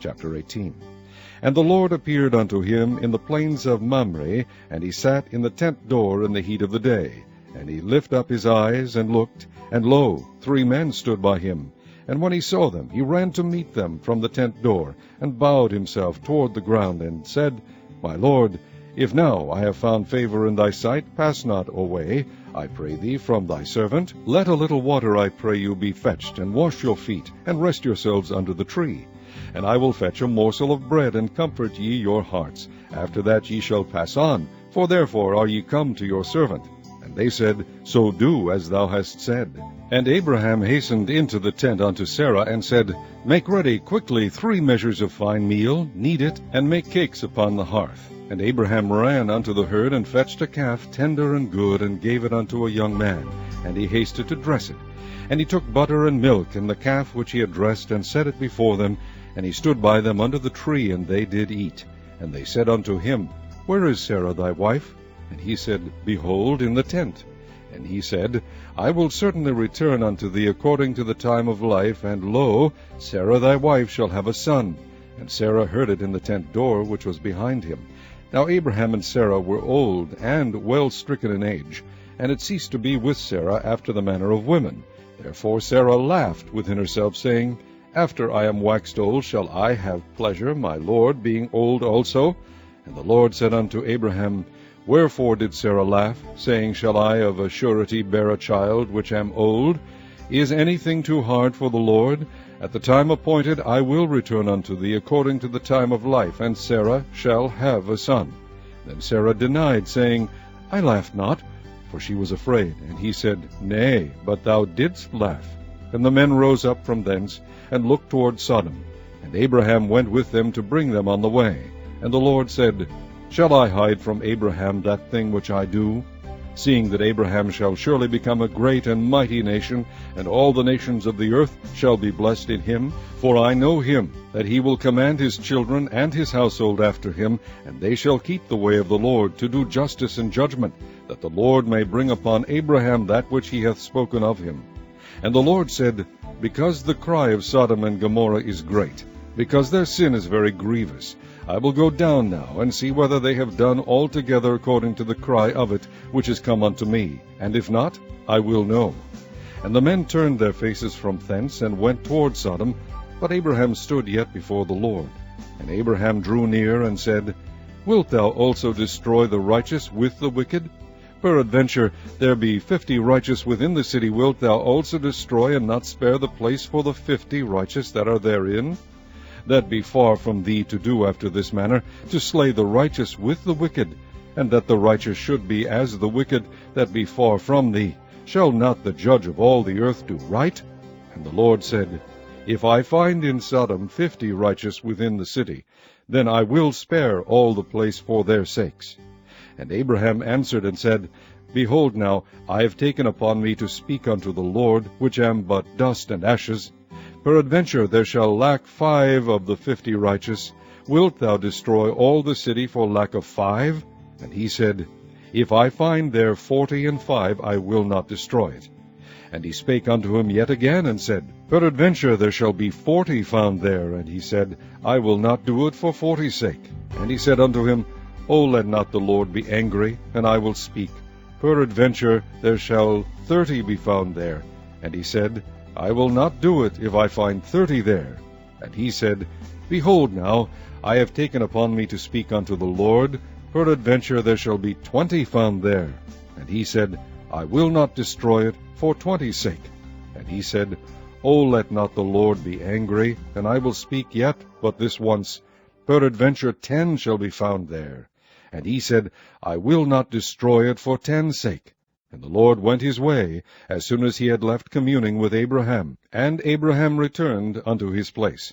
Chapter 18. And the Lord appeared unto him in the plains of Mamre, and he sat in the tent door in the heat of the day. And he lifted up his eyes, and looked, and lo, 3 men stood by him. And when he saw them, he ran to meet them from the tent door, and bowed himself toward the ground, and said, My Lord, if now I have found favor in thy sight, pass not away, I pray thee, from thy servant. Let a little water, I pray you, be fetched, and wash your feet, and rest yourselves under the tree. And I will fetch a morsel of bread, and comfort ye your hearts. After that ye shall pass on, for therefore are ye come to your servant. And they said, So do as thou hast said. And Abraham hastened into the tent unto Sarah, and said, Make ready quickly 3 measures of fine meal, knead it, and make cakes upon the hearth. And Abraham ran unto the herd, and fetched a calf tender and good, and gave it unto a young man. And he hasted to dress it. And he took butter and milk, and the calf which he had dressed, and set it before them. And he stood by them under the tree, and they did eat. And they said unto him, Where is Sarah thy wife? And he said, Behold, in the tent. And he said, I will certainly return unto thee according to the time of life, and lo, Sarah thy wife shall have a son. And Sarah heard it in the tent door which was behind him. Now Abraham and Sarah were old, and well stricken in age, and it ceased to be with Sarah after the manner of women. Therefore Sarah laughed within herself, saying, After I am waxed old, shall I have pleasure, my Lord being old also? And the Lord said unto Abraham, Wherefore did Sarah laugh, saying, Shall I of a surety bear a child, which am old? Is anything too hard for the Lord? At the time appointed I will return unto thee according to the time of life, and Sarah shall have a son. Then Sarah denied, saying, I laughed not, for she was afraid. And he said, Nay, but thou didst laugh. And the men rose up from thence, and looked toward Sodom. And Abraham went with them to bring them on the way. And the Lord said, Shall I hide from Abraham that thing which I do? Seeing that Abraham shall surely become a great and mighty nation, and all the nations of the earth shall be blessed in him. For I know him, that he will command his children and his household after him, and they shall keep the way of the Lord, to do justice and judgment, that the Lord may bring upon Abraham that which he hath spoken of him. And the Lord said, Because the cry of Sodom and Gomorrah is great, because their sin is very grievous, I will go down now, and see whether they have done altogether according to the cry of it, which is come unto me. And if not, I will know. And the men turned their faces from thence, and went toward Sodom. But Abraham stood yet before the Lord. And Abraham drew near, and said, Wilt thou also destroy the righteous with the wicked? Peradventure there be 50 righteous within the city. Wilt thou also destroy, and not spare the place for the 50 righteous that are therein? That be far from thee to do after this manner, to slay the righteous with the wicked, and that the righteous should be as the wicked, that be far from thee. Shall not the judge of all the earth do right? And the Lord said, If I find in Sodom 50 righteous within the city, then I will spare all the place for their sakes. And Abraham answered and said, Behold now, I have taken upon me to speak unto the Lord, which am but dust and ashes. Peradventure there shall lack 5 of the 50 righteous. Wilt thou destroy all the city for lack of 5? And he said, If I find there 45, I will not destroy it. And he spake unto him yet again, and said, Peradventure there shall be 40 found there. And he said, I will not do it for 40's sake. And he said unto him, O let not the Lord be angry, and I will speak. Peradventure there shall 30 be found there. And he said, I will not do it if I find 30 there. And he said, Behold now, I have taken upon me to speak unto the Lord. Peradventure there shall be 20 found there. And he said, I will not destroy it for 20's sake. And he said, O let not the Lord be angry, and I will speak yet but this once. Peradventure 10 shall be found there. And he said, I will not destroy it for 10's sake. And the Lord went his way, as soon as he had left communing with Abraham. And Abraham returned unto his place.